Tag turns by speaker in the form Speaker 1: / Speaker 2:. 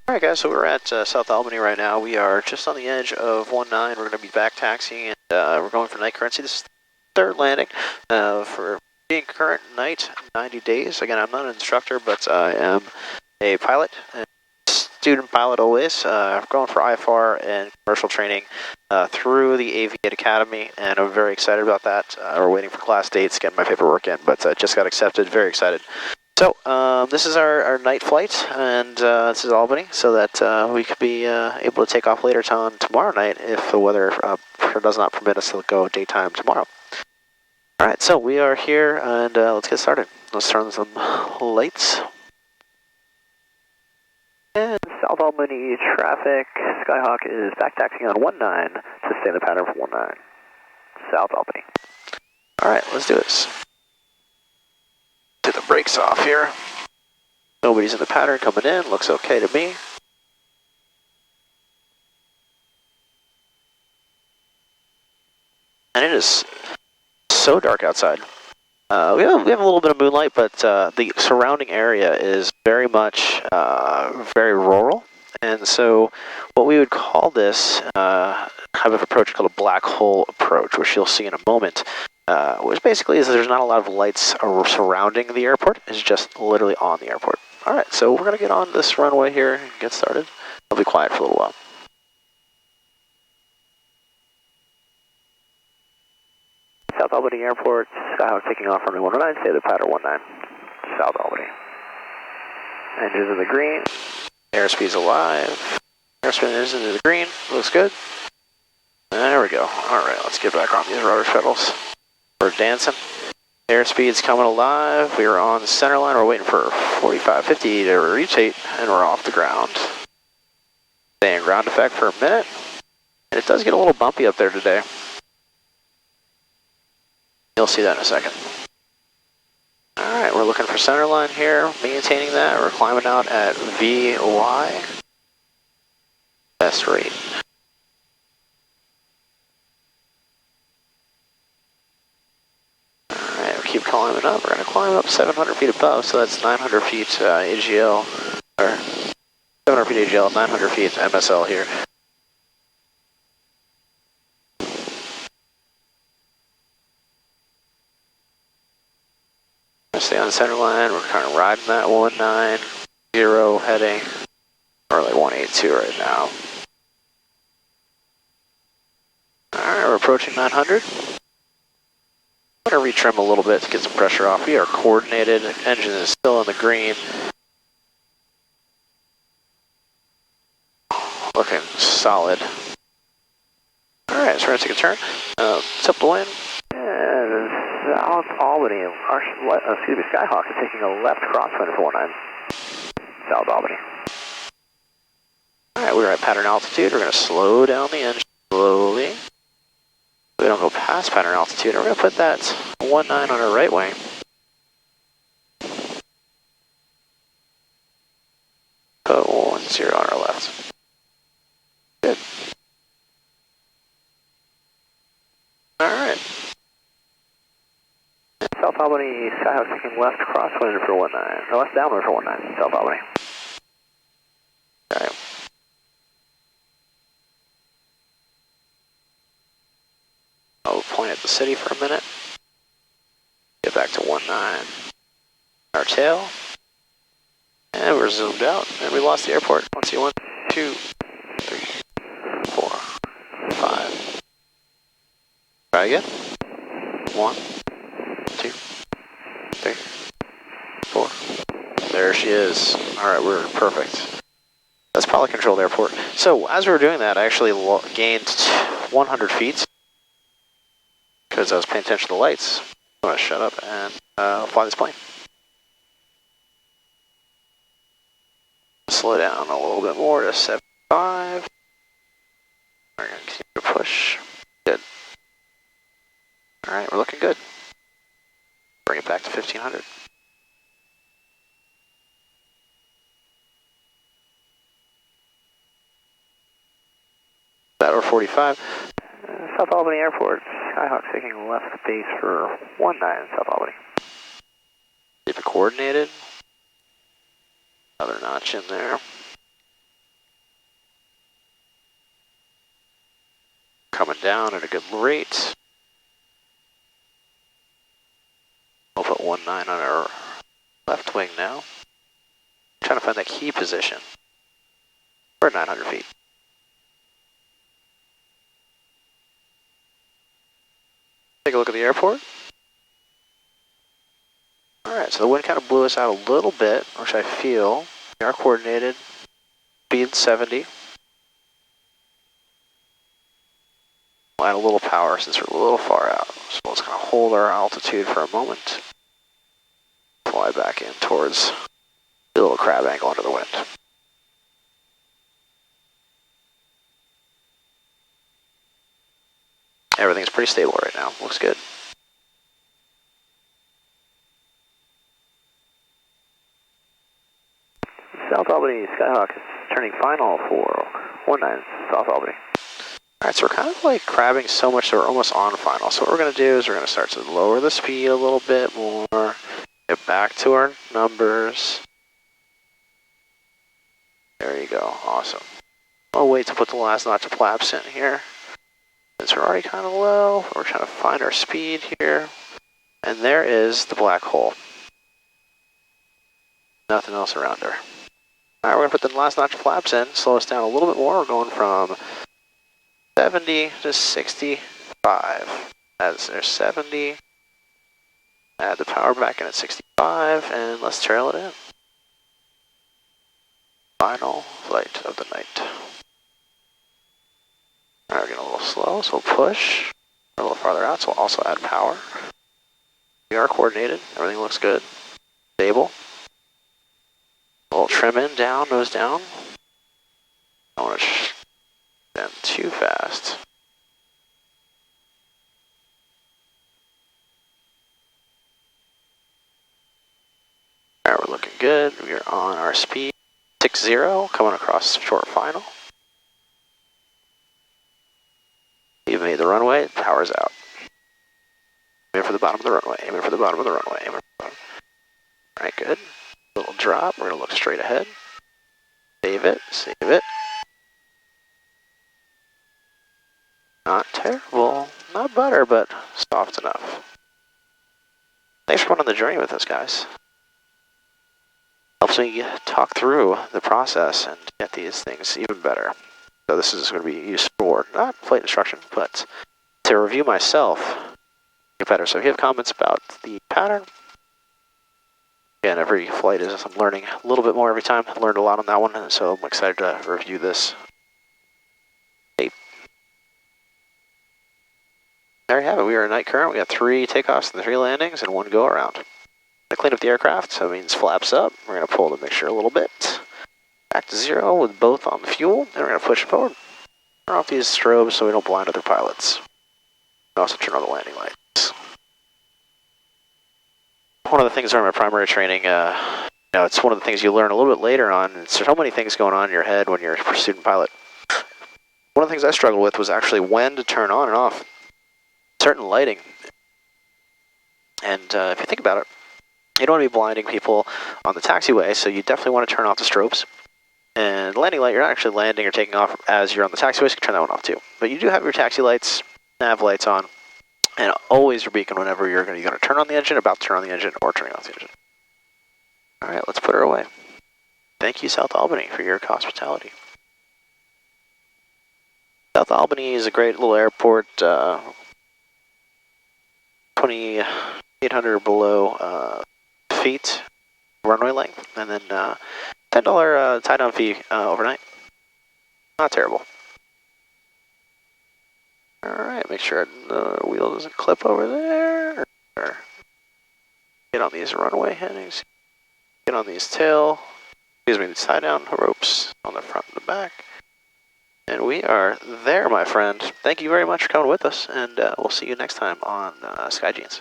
Speaker 1: Alright guys, so we're at South Albany right now. We are just on the edge of 19. We're going to be back taxiing and we're going for night currency. This is the third landing for being current night, 90 days. Again, I'm not an instructor, but I am a pilot, and student pilot always. Going for IFR and commercial training through the Aviate Academy, and I'm very excited about that. We're waiting for class dates, getting my paperwork in, but just got accepted, very excited. So, this is our night flight, and this is Albany, so that we could be able to take off later on tomorrow night if the weather does not permit us to go daytime tomorrow. Alright, so we are here, and let's get started. Let's turn on some lights. And South Albany traffic, Skyhawk is back taxiing on 19 to stay in the pattern for 19. South Albany. Alright, let's do this. The brakes off here. Nobody's in the pattern coming in. Looks okay to me. And it is so dark outside. We have a little bit of moonlight, but the surrounding area is very much very rural. And so what we would call this type of approach called a black hole approach, which you'll see in a moment. Which basically is there's not a lot of lights surrounding the airport, it's just literally on the airport. Alright, so we're going to get on this runway here and get started. I'll be quiet for a little while. South Albany Airport, Skyhawk taking off runway 19, stay the pattern 19, South Albany. Engines in the green, airspeed's alive, airspeed is into the green, looks good. There we go. Alright, let's get back on these rudder shuttles. We're dancing. Airspeed's coming alive. We are on the center line. We're waiting for 45, 50 to rotate, and we're off the ground. Stay in ground effect for a minute. And it does get a little bumpy up there today. You'll see that in a second. Alright, we're looking for center line here, maintaining that. We're climbing out at VY. Best rate. Keep climbing up. We're going to climb up 700 feet above, so that's 900 feet AGL, or 700 feet AGL, 900 feet MSL here. Stay on the center line. We're kind of riding that 190 heading, or like 182 right now. Alright, we're approaching 900. I'm going to retrim a little bit to get some pressure off. We are coordinated. Engine is still in the green. Looking solid. Alright, so we're going to take a turn. Tip the wind. And South Albany, Skyhawk is taking a left crosswind for 19. South Albany. Alright, we're at pattern altitude. We're going to slow down the engine slowly. We don't go past pattern altitude. We're going to put that 19 on our right wing. Put 10 on our left. Good. Alright. South Albany, Skyhawk taking left crosswind for 19. Or left downwind for 19, South Albany. Alright. I'll point at the city for a minute. Get back to 19. Our tail. And we're zoomed out. And we lost the airport. Let's see, 1, 2, 3, 4, 5. Try again. 1, 2, 3, 4. There she is. Alright, we're perfect. That's pilot controlled airport. So, as we were doing that, I actually gained 100 feet. Because I was paying attention to the lights. I'm going to shut up and fly this plane. Slow down a little bit more to 75. We're going to continue to push. Good. Alright, we're looking good. Bring it back to 1500. That or 45. South Albany Airport. Skyhawk taking left base for 19, South Albany. Keep it coordinated. Another notch in there. down at a good rate. We'll put 19 on our left wing now. Trying to find that key position. We're at 900 feet. Take a look at the airport. Alright, so the wind kind of blew us out a little bit, which I feel. We are coordinated. Speed 70. We'll add a little power since we're a little far out. So let's kind of hold our altitude for a moment. Fly back in towards the little crab angle under the wind. Everything's pretty stable right now. Looks good. South Albany Skyhawk is turning final for 19 South Albany. Alright, so we're kind of like crabbing so much that we're almost on final. So what we're going to do is we're going to start to lower the speed a little bit more. Get back to our numbers. There you go. Awesome. I'll wait to put the last notch of flaps in here. Since we're already kind of low, we're trying to find our speed here. And there is the black hole. Nothing else around her. Alright, we're going to put the last notch of flaps in, slow us down a little bit more. We're going from 70 to 65. As there's 70. Add the power back in at 65, and let's trail it in. Final flight of the night. Alright, we're getting a little slow, so we'll push. A little farther out, so we'll also add power. We are coordinated, everything looks good. Stable. A little trim in, down, nose down. I don't want to bend too fast. Alright, we're looking good. We are on our speed. 60, coming across short final. You've made the runway, power's out. Aiming for the bottom of the runway, aiming for the bottom of the runway, aiming for the bottom. Alright, good. Little drop, we're going to look straight ahead. Save it, save it. Not terrible, not butter, but soft enough. Thanks for coming on the journey with us, guys. Helps me talk through the process and get these things even better. So this is going to be used for, not flight instruction, but to review myself, get better. So if you have comments about the pattern, again, every flight is, I'm learning a little bit more every time. I learned a lot on that one, and so I'm excited to review this tape. There you have it. We are at night current. We got 3 takeoffs and 3 landings and 1 go around. To clean up the aircraft, so it means flaps up. We're going to pull the mixture a little bit. Back to 0 with both on the fuel, and we're going to push forward. Turn off these strobes so we don't blind other pilots. And also turn on the landing lights. One of the things during my primary training, it's one of the things you learn a little bit later on. There's so many things going on in your head when you're a student pilot. One of the things I struggled with was actually when to turn on and off certain lighting. And if you think about it, you don't want to be blinding people on the taxiway, so you definitely want to turn off the strobes. And the landing light, you're not actually landing or taking off as you're on the taxiway, so you can turn that one off too. But you do have your taxi lights, nav lights on, and always your beacon whenever you're going to turn on the engine, about to turn on the engine, or turning off the engine. Alright, let's put her away. Thank you, South Albany, for your hospitality. South Albany is a great little airport, 2,800 below feet runway length, and then $10 tie-down fee overnight. Not terrible. Alright, make sure the wheel doesn't clip over there. Get on these runway headings. Get on these these tie-down ropes on the front and the back. And we are there, my friend. Thank you very much for coming with us, and we'll see you next time on Sky Jeans.